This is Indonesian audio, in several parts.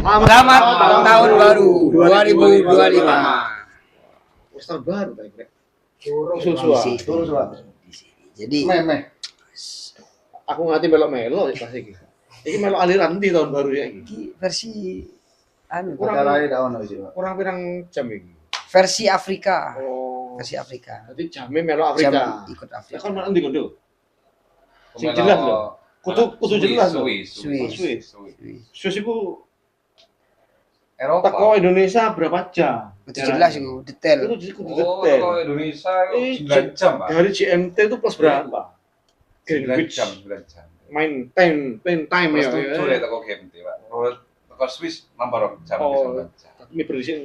Selamat tahun baru 2025. Poster baru kayak Jadi aku ngerti melo pas iki. Iki melo aliran di tahun baru ya iki. versi anu Kurang pirang jam iki. versi Afrika. Oh. Versi Afrika. Berarti jamnya melo Afrika. Jam ikut Ya Afrika. kan melo ndi kondo? Sing jelas lho. Kudu jelas lho. Swiss. Swiss iku Eropa. teko Indonesia berapa jam? Itu jelas itu detail. Itu kudu Oh, detail. kalau Indonesia Ih, 9 jam, Pak. Dari GMT itu plus berapa? 9 Greenwich jam, 9 jam. main time Terus ya. tujuh ya toko GMT, Pak. Kalau toko Swiss nambah jam Oh. 9 jam. Ini berisik.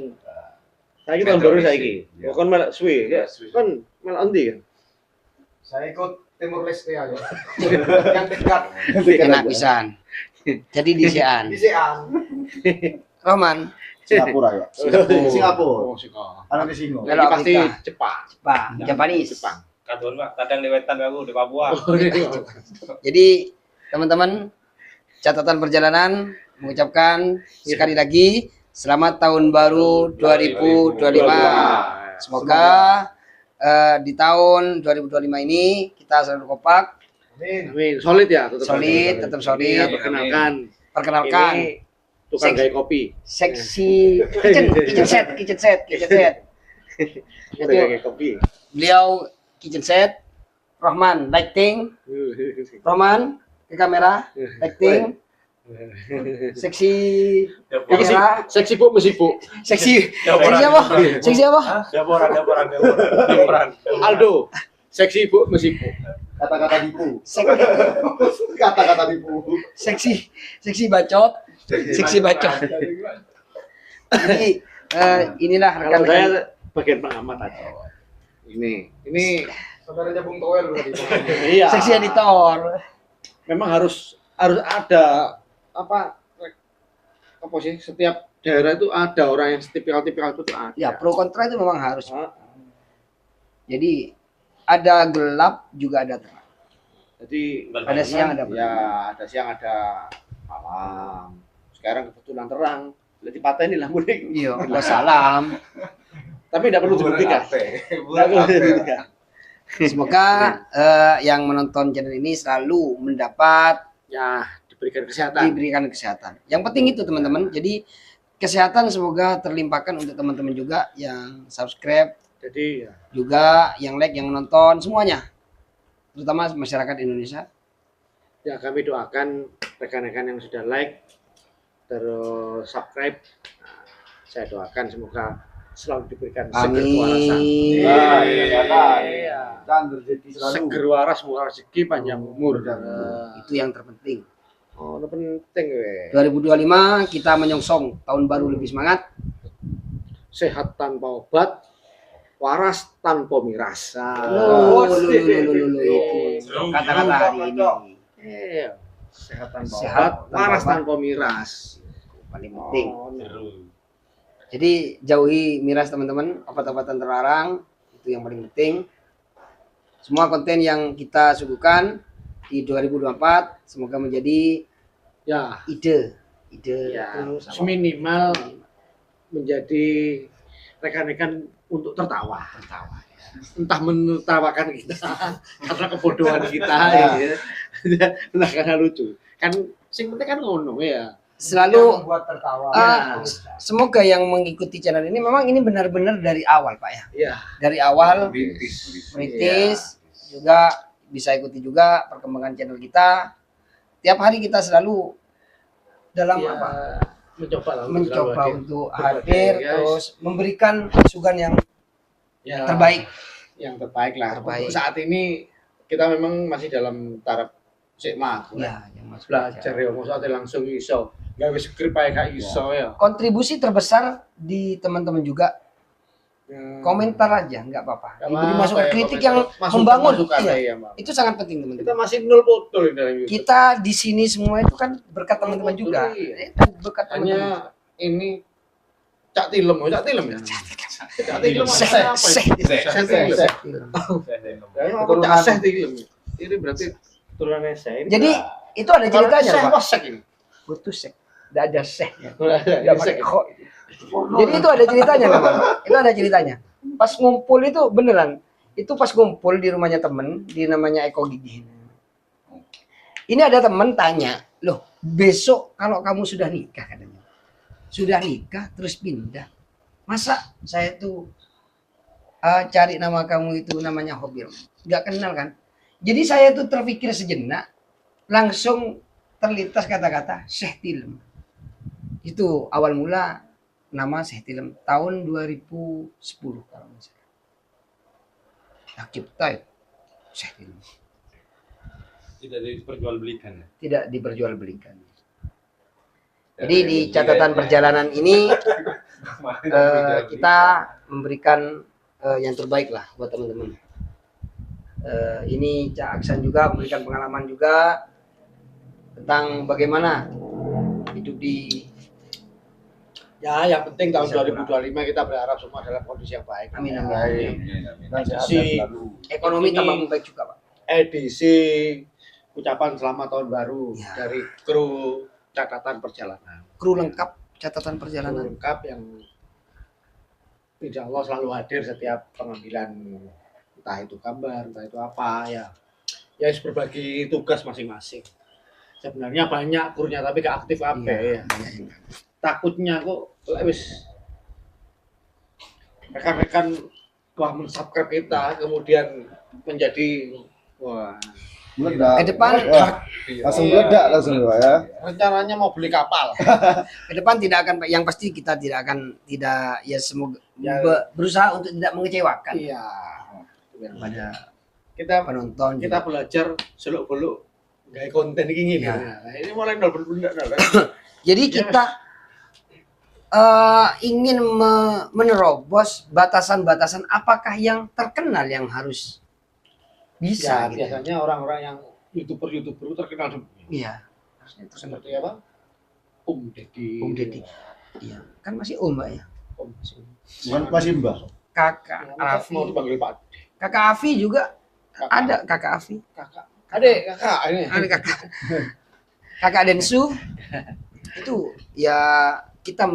Saiki tahun baru saiki. Iya. Bukan melak Swiss ya. Swiss. Kan melak endi kan? Saya ikut Timur Leste aja. Yang dekat. Enak pisan. Jadi di Sian. Di Sean. Roman, Singapura ya. Singapura. Oh, Singapura. Anak di Singo. Ini pasti Afrika. Jepang. Jepang, Japanese. Jepang. Kadon Pak, kadang di wetan aku di Papua. Jadi teman-teman catatan perjalanan mengucapkan sekali lagi selamat tahun baru 2025. Semoga di tahun 2025 ini kita selalu kompak, Amin. Solid ya, tetap solid. Ya, perkenalkan. Ini Ini tukang Seks. gaya kopi. seksi kitchen set. Tukang gaya kopi. Beliau kitchen set, Rohman lighting, Roman ke kamera, lighting, seksi kamera, Seksi bu, mesi bu. seksi apa? Seksi apa? Daporan. Aldo. Seksi bu, mesi bu. Kata-kata tipu. Sek- Kata-kata tipu. seksi bacot, seksi bacot. Jadi inilah Kalau rekan-rekan. saya bagian pengamat aja. Ini Saudaranya Bung Toel berarti. iya. Seksi editor. Memang harus ada apa sih, setiap daerah itu ada orang yang tipikal itu ada. Ya, pro kontra itu memang harus. Ah, Jadi ada gelap juga ada terang. jadi Ada siang ada ya, ada siang ada malam. Sekarang kebetulan terang. Jadi patah ini lah mudik. Iya, wassalam. Tapi tidak perlu dibuktikan. Tidak perlu dibuktikan. Semoga yang menonton channel ini selalu mendapat Ya, diberikan kesehatan. diberikan kesehatan. Yang penting itu teman-teman. Jadi kesehatan semoga terlimpahkan untuk teman-teman juga yang subscribe, Jadi ya, juga yang like, yang menonton semuanya. Terutama masyarakat Indonesia. ya kami doakan rekan-rekan yang sudah like terus subscribe. Nah, saya doakan semoga selalu diberikan seger kewarasan. Amin. Nah, kesehatan. Iya. Dan rezeki selalu. Seger waras, murah rezeki, panjang umur. Itu yang terpenting. Oh, itu penting we. 2025 kita menyongsong tahun baru lebih semangat. Sehat tanpa obat, waras tanpa miras. Loh, itu kata-kata hari ini. Iya. Sehat tanpa Sehat obat, tanpa waras obat. tanpa miras. Paling penting. Oh, Jadi jauhi miras teman-teman, obat-obatan terlarang itu yang paling penting. Semua konten yang kita suguhkan di 2024 semoga menjadi ya, ide ya, terus apa? minimal menjadi rekan-rekan untuk tertawa. Entah menertawakan kita karena kebodohan kita ya. Nah, karena lucu. Kan sing penting kan ngono ya. Selalu buat tertawa. semoga yang mengikuti channel ini memang ini benar-benar dari awal Pak ya. Iya. Dari awal Kritis. merintis juga bisa ikuti juga perkembangan channel kita. Tiap hari kita selalu dalam Ya, apa? mencoba lah Mencoba selalu untuk hadir, hadir guys. terus memberikan masukan yang Ya, terbaik. yang terbaik lah. Terbaik. Untuk saat ini kita memang masih dalam taraf sik Ya, yang Mas belajar ya, maksudnya langsung iso. Gawe skrip ae gak iso ya. Kontribusi terbesar di teman-teman juga. Komentar aja nggak apa-apa. Diberi masukan kritik yang membangun. Iya. Itu sangat penting Kita teman-teman. masih nol botol di dalam YouTube. Kita di sini semua itu kan berkat teman-teman juga. Iya. Berkat teman-teman. Hanya ini cak tilem ya. Cak tilem Seh, apa? seh. Cak tilem. Ya, aku cak seh tilem. Ini berarti turunannya seh. Jadi itu ada ceritanya seh Pak. apa sek ini? Butuh sek. Tidak ada sehnya. Tidak Tidak pakai kho. Jadi itu ada ceritanya memang. Itu ada ceritanya. Pas ngumpul itu beneran. Itu pas ngumpul di rumahnya temen, di namanya Eko Gigi. Ini ada temen tanya, loh besok kalau kamu sudah nikah katanya. Sudah nikah terus pindah. Masa saya tuh cari nama kamu itu namanya Hobir. Gak kenal kan? Jadi saya tuh terpikir sejenak. Langsung terlintas kata-kata Syekh Tilem. Itu awal mula nama Syekh Tilem tahun 2010 kalau misalnya. Cipta itu Syekh Tilem. Tidak diperjualbelikan. Tidak diperjualbelikan. Jadi di catatan perjalanan ini kita memberikan yang terbaik lah buat teman-teman. Ini Cak Aksan juga memberikan pengalaman juga tentang bagaimana hidup di Ya, yang penting tahun 2025 kita berharap semua dalam kondisi yang baik. amin amin. Baik. Dan sehat Si selalu. Ekonomi Ini- tambah membaik juga, Pak. edisi ucapan selamat tahun baru Ya. dari kru catatan perjalanan. Kru lengkap catatan Kru perjalanan. lengkap yang insya Allah selalu hadir setiap pengambilan entah itu gambar, entah itu apa ya. Ya berbagi tugas masing-masing. Sebenarnya banyak krunya tapi gak aktif apa ya. Iya. Takutnya kok wis rekan-rekan wah mensubscribe kita kemudian menjadi wah Meledak. Ke depan Wah, langsung meledak langsung Pak ya. rencananya mau beli kapal. ke depan tidak akan yang pasti kita tidak akan tidak ya semoga Ya. berusaha untuk tidak mengecewakan Iya. pada Kita penonton. kita belajar seluk-beluk gaya konten ini Ya. nah, ini mulai nol bener. Jadi kita ingin menerobos batasan-batasan apakah yang terkenal yang harus bisa Ya, gitu. biasanya orang-orang yang youtuber terkenal Iya. seperti apa? Deddy. Deddy. Iya, kan masih Om Mbak ya. Bukan masih Mbak. Kakak Afi. Mau dipanggil Pak Kakak Afi juga Kakak. ada kakak Afi. Kakak. Adek, kakak ini. Ada kakak. Kakak Densu. Itu ya kita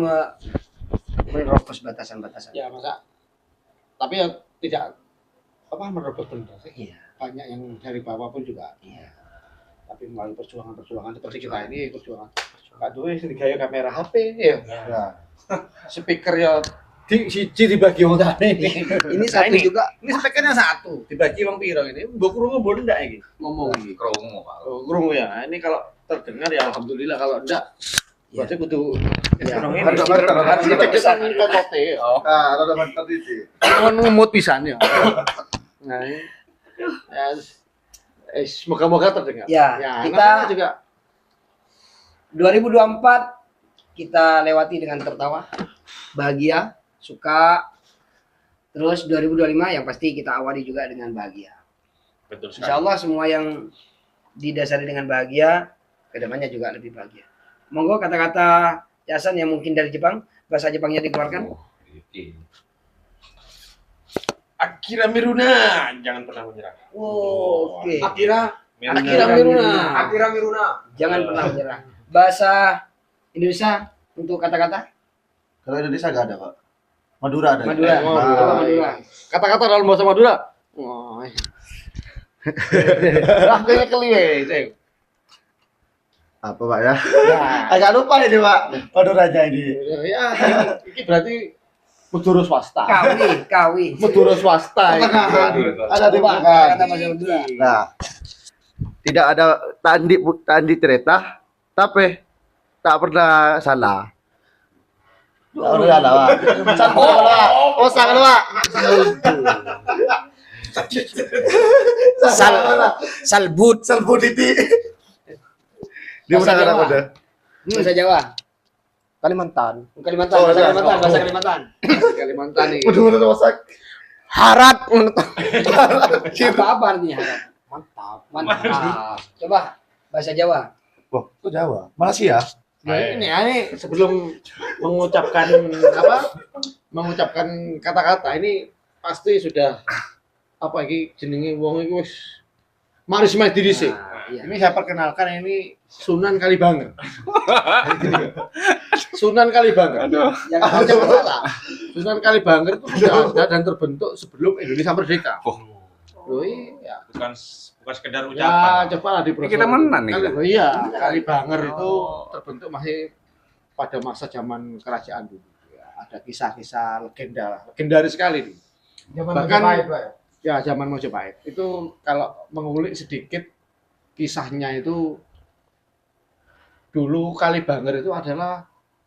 menerobos batasan-batasan. Ya masa tapi ya tidak apa merebut benar sih. Iya. Banyak yang dari bawah pun juga. Iya. Tapi melalui perjuangan seperti kita ini perjuangan. Kak Dwi sing gaya kamera HP ya. Ya. Speaker ya di siji dibagi wong tane ini. Ini satu juga Ini speakernya satu, dibagi wong piro ini? Mbok krungu mbok ndak iki ngomong iki. Kromo, Pak. Oh, krungu ya. Ini kalau terdengar ya alhamdulillah kalau ndak berarti kudu ya, Harus kita bisa kotote. Oh. Nah, ada bentar itu. Kan ngumut pisan ya. Nah, ini. Ya, semoga-moga terdengar. Ya, kita kita- juga 2024 kita lewati dengan tertawa, bahagia, suka. Terus 2025 yang pasti kita awali juga dengan bahagia. Betul Insya sekali. Allah semua yang didasari dengan bahagia, kedepannya juga lebih bahagia. Monggo kata-kata Yasan yang mungkin dari Jepang, bahasa Jepangnya dikeluarkan. Akira Miruna, jangan pernah menyerah. Oke. Akira Akira Miruna. Jangan pernah menyerah. Bahasa Indonesia untuk kata-kata Kalau Indonesia nggak ada Pak. Madura ada. Madura. Coba Madura. kata-kata dalam bahasa Madura. Wah. Lah kayaknya keliwe, Ceng. Apa Pak ya? Nah, Agak lupa ini Pak. Maduranya ini. ya ini berarti Madura swasta. Kawi. Madura swasta. ini. Ada di Coba belakang. kata bahasa Madura. Nah, tidak ada tandi cerita, tapi tak pernah salah. Tak pernah salah Pak. Oh, salah Pak. Salbut. Salbuditi. Di Bahasa mana Jawa. ada? Bahasa Jawa. Kalimantan. Kalimantan. Oh, Bahasa iya. Kalimantan. Bahasa Oh. Kalimantan. Kalimantan nih. Betul-betul masak. Harat. Apa artinya harat? Mantap. Coba bahasa Jawa. Wah, itu Jawa. Malaysia. Ini sebelum mengucapkan apa? Mengucapkan kata-kata ini pasti sudah apa iki jenenge wong iku wis maris diri sih. Nah, Iya. Ini saya perkenalkan, ini Sunan Kalibanger. Sunan Kalibanger. Yang Jangan salah. Sunan Kalibanger itu sudah ada dan terbentuk sebelum Indonesia merdeka. Loh, iya. Bukan sekedar Ya, ucapan. coba lah di Kita menang nih. Iya, Kalibanger itu terbentuk masih pada masa zaman kerajaan dulu. Ya, ada kisah-kisah legendaris sekali nih. Zaman Bahkan- Majapahit, Pak. Ya, zaman Majapahit. Itu kalau mengulik sedikit kisahnya itu, dulu Kalibanger itu adalah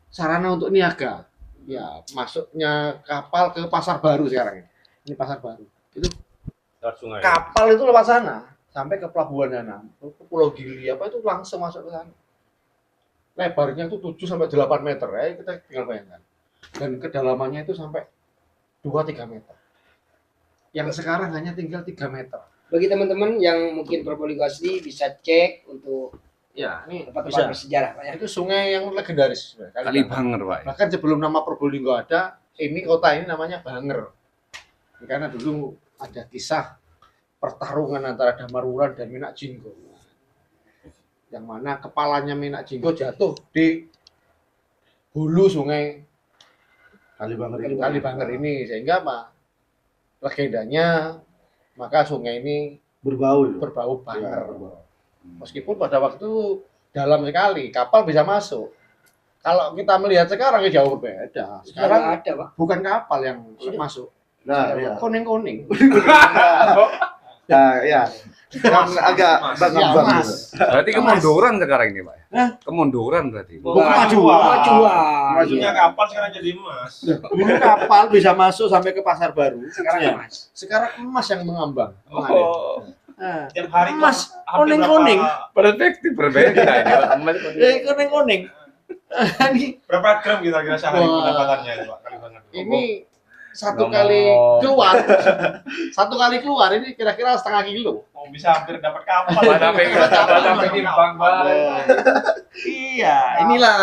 sarana untuk niaga. Ya, masuknya kapal ke Pasar Baru sekarang ini. Ini Pasar Baru. Itu Sungai. kapal itu lewat sana sampai ke Pelabuhan Danam, ke Pulau Gili apa itu langsung masuk ke sana. Lebarnya itu 7 sampai 8 meter ya, kita tinggal bayangkan. Dan kedalamannya itu sampai 2-3 meter. Yang sekarang hanya tinggal 3 meter. bagi teman-teman yang mungkin Probolinggo bisa cek untuk Ya, ini tempat-tempat bersejarah Pak ya. Itu sungai yang legendaris sebenarnya, Kalibanger, Pak. Bahkan sebelum nama Probolinggo ada, ini kota ini namanya Banger. Karena dulu ada kisah pertarungan antara Damarwulan dan Minak Jinggo. Yang mana kepalanya Minak Jinggo jatuh di hulu sungai Kalibanger ini, sehingga apa? Legendanya maka sungai ini Berbau itu. berbau Banger. Meskipun pada waktu itu dalam sekali, kapal bisa masuk. Kalau kita melihat sekarang ya jauh berbeda. Sekarang Sekarang ada Pak. bukan kapal yang masuk, Nah, iya. kuning-kuning. Nah, ya. Yang agak Ya, bang-bang. Mas. Berarti kemunduran sekarang ini, Pak. Hah? Kemunduran berarti. Bukan majuan. Majuan. Maksudnya kapal sekarang jadi emas. Dulu kapal bisa masuk sampai ke Pasar Baru. Sekarang Ya. Mas. Sekarang emas yang mengambang. Oh, Nah, Tiap hari emas hampir kuning-kuning. perspektif berbeda ini, Pak. Kuning-kuning. Ini Berapa gram kira-kira sehari Wah. pendapatannya itu, Pak? Kalibanger? ini satu Ngomong. kali keluar, ini kira-kira setengah kilo. Oh, bisa hampir dapat kapal. Pada pengen bang, Pak. Iya, inilah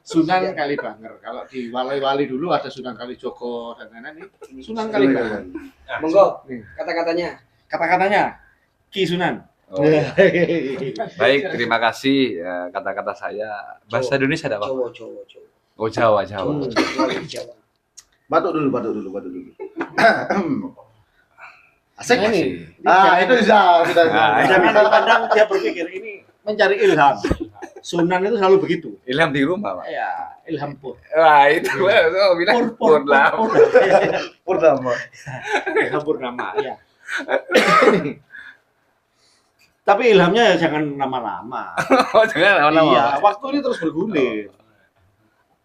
Sunan Kalibanger. Kalau di wali-wali dulu ada Sunan Kalijogo dan lain-lain. Ini Sunan Kalibanger. Nah, Monggo Nih, kata-katanya. kata-katanya Ki Sunan. Oh, iya. Baik, terima kasih kata-kata saya. Bahasa Indonesia ada, Pak? Cowo. Oh, Jawa, Jawa. Jawa. Batuk dulu. Asik Terima ini. kasih. Itu bisa. Nah, Jangan dipandang dia berpikir ini mencari ilham. Sunan itu selalu begitu. Ilham di rumah, Pak. Ya, ilham pur. Wah, itu bilang pur lah. Purnama. Ilham purnama, ya. Tapi ilhamnya ya jangan lama-lama. Oh, jangan lama-lama. Iya, waktu ini terus bergulir.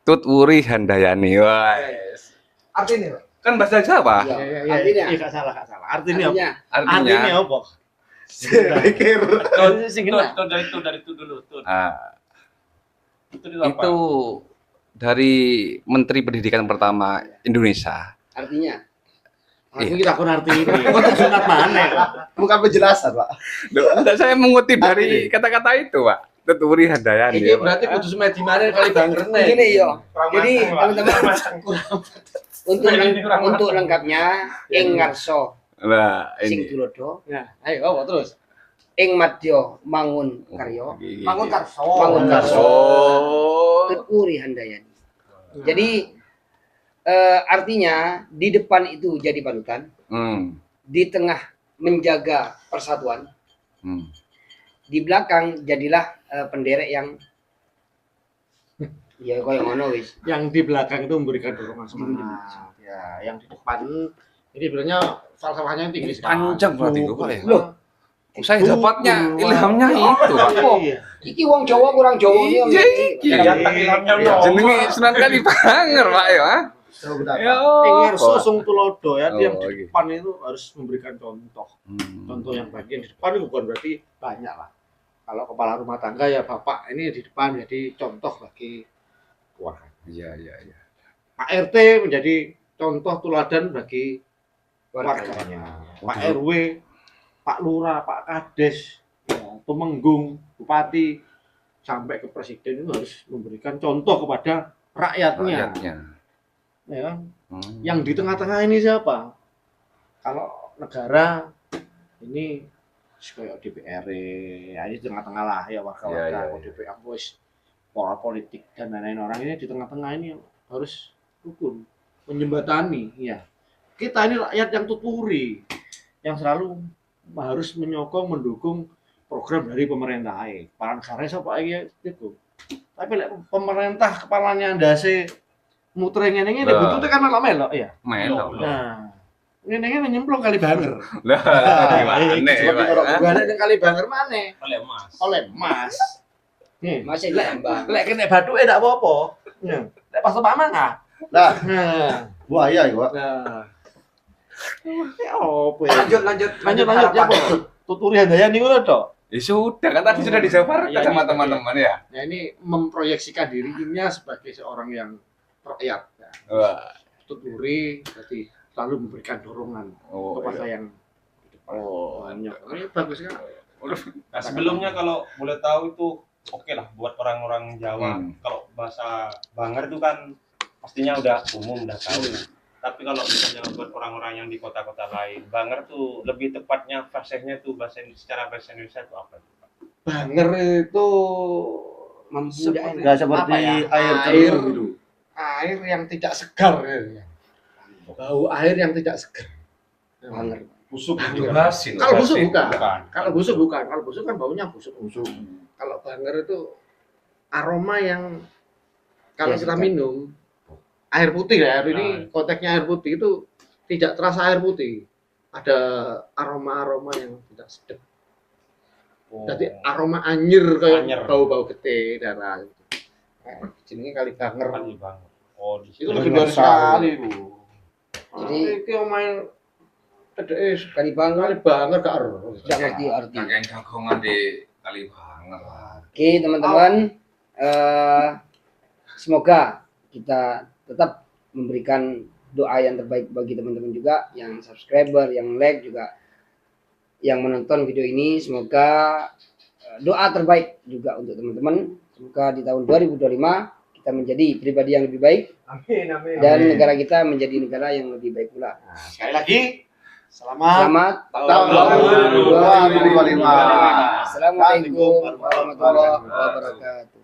Tut Wuri Handayani. Wah. Artinya, Pak. Kan bahasa Jawa. Iya. Iya, Artinya? Iya, gak salah. Artinya apa? Artinya Artinya Artinya apa? Pikir. Sing kena. dari itu dulu. itu Itu dari Menteri Pendidikan pertama Indonesia. artinya Aku kira aku arti ini. Kok sunat mana? Bukan penjelasan, Pak. Loh, enggak, saya mengutip dari kata-kata itu, Pak. Tut Wuri Handayani. Ini berarti kudu semedi mana kali Banger nih. gini yo. kurang Jadi matang, Pak. teman-teman Ini kurang untuk matang. lengkapnya ing ngarso Nah, sing ini. tulodo Nah, ayo apa terus? ing madya mangun karya Bangun karso. Bangun karso. Oh. Tut Wuri Handayani. Jadi artinya di depan itu jadi panutan, Hmm. di tengah menjaga persatuan, Hmm. di belakang jadilah penderek yang ya koyo ngono wis. Yang di belakang itu memberikan dorongan semangat. Ya, yang di depan ini sebenarnya falsafahnya tinggi sekali. Panjang berarti kok, Pak ya? Loh, Saya dapatnya ilhamnya itu, Pak. Iya. iki wong Jawa kurang Jawa nih. Om. Iya, Kelihatan ilhamnya loh. Jenenge Sunan Kalibanger, Pak ya. Coba bentar. Ya. Ngerso sung tulodo ya, yang Oh, di iya. depan itu harus memberikan contoh. Hmm. Contoh yang bagian di depan itu bukan berarti banyak lah. Kalau kepala rumah tangga ya bapak ini di depan jadi contoh bagi keluarga. Iya. Pak RT menjadi contoh teladan bagi warganya. Pak RW, Pak Lurah, Pak Kades, ya, Tumenggung, Bupati, sampai ke Presiden itu harus memberikan contoh kepada rakyatnya. Rakyatnya. Ya kan? Hmm. Yang di tengah-tengah ini siapa? Kalau negara ini kayak DPR ya ini tengah-tengah lah ya Iya, warga-warga iya. DPR bos pola politik dan lain-lain orang ini di tengah-tengah ini harus rukun menjembatani ya kita ini rakyat yang tuturi yang selalu harus menyokong mendukung program dari pemerintah kepala negara siapa itu tapi pemerintah kepalanya ndase muter ngene Lah. butuhnya kan melok ya Melo. nah ngene nyemplung kali banger Lah, gimana Pak? gimana kali banger mana Oleh Mas. oleh emas. Nih, Masih lek ditambah. lek kena bathuke ndak apa-apa. Nah, lek pas mama enggak. Nah, Nah, buaya ya, Pak. nah. Ya apa ya? Lanjut. Lanjut ya, apa? Tuturi handayani ngono tok. Ya sudah kan tadi sudah dijabarkan Iya, sama iya. teman-teman ya. Nah, ini memproyeksikan dirinya sebagai seorang yang rakyat. Ya. Wah. Tuturi berarti selalu memberikan dorongan Oh, kepada iya. yang banyak. Ini bagus kan? Nah, sebelumnya kalau boleh tahu itu oke lah buat orang-orang Jawa. Kalau bahasa Banger itu kan pastinya udah umum, udah tahu lah. Tapi kalau misalnya buat orang-orang yang di kota-kota lain, Banger tuh lebih tepatnya fasihnya tuh secara bahasa Indonesia itu apa? Banger itu Enggak seperti apa ya? air Air. terjun gitu. Air yang tidak segar ya. Bau air yang tidak segar. Banger. Busuk Itu basin. Kalau busuk basin. bukan. Bukan. Kalau busuk bukan. Kalau busuk kan baunya busuk. Kalau banger itu aroma yang kalau Ya, kita segar. minum air putih ya. Air ini Nah. konteksnya air putih itu tidak terasa air putih. Ada aroma-aroma yang tidak sedap. Oh. Jadi aroma anjir kayak Anyer. bau-bau gede darah. Jenenge kali banger. Kali Banger. Oh, di Itu situ. lebih dari sekali, Bu. Jadi- Jadi iki omahe TDS Kali Banger kali banger gak ero. tidak ngerti arti. Kakek jagongan di Kalibanger. Oke teman-teman, semoga kita tetap memberikan doa yang terbaik bagi teman-teman juga, yang subscriber, yang like juga, yang menonton video ini. Semoga doa terbaik juga untuk teman-teman. Semoga di tahun 2025 kita menjadi pribadi yang lebih baik Amin. dan negara kita menjadi negara yang lebih baik pula. Sekali lagi selamat Selamat tahun baru 2025. Assalamualaikum warahmatullahi wabarakatuh.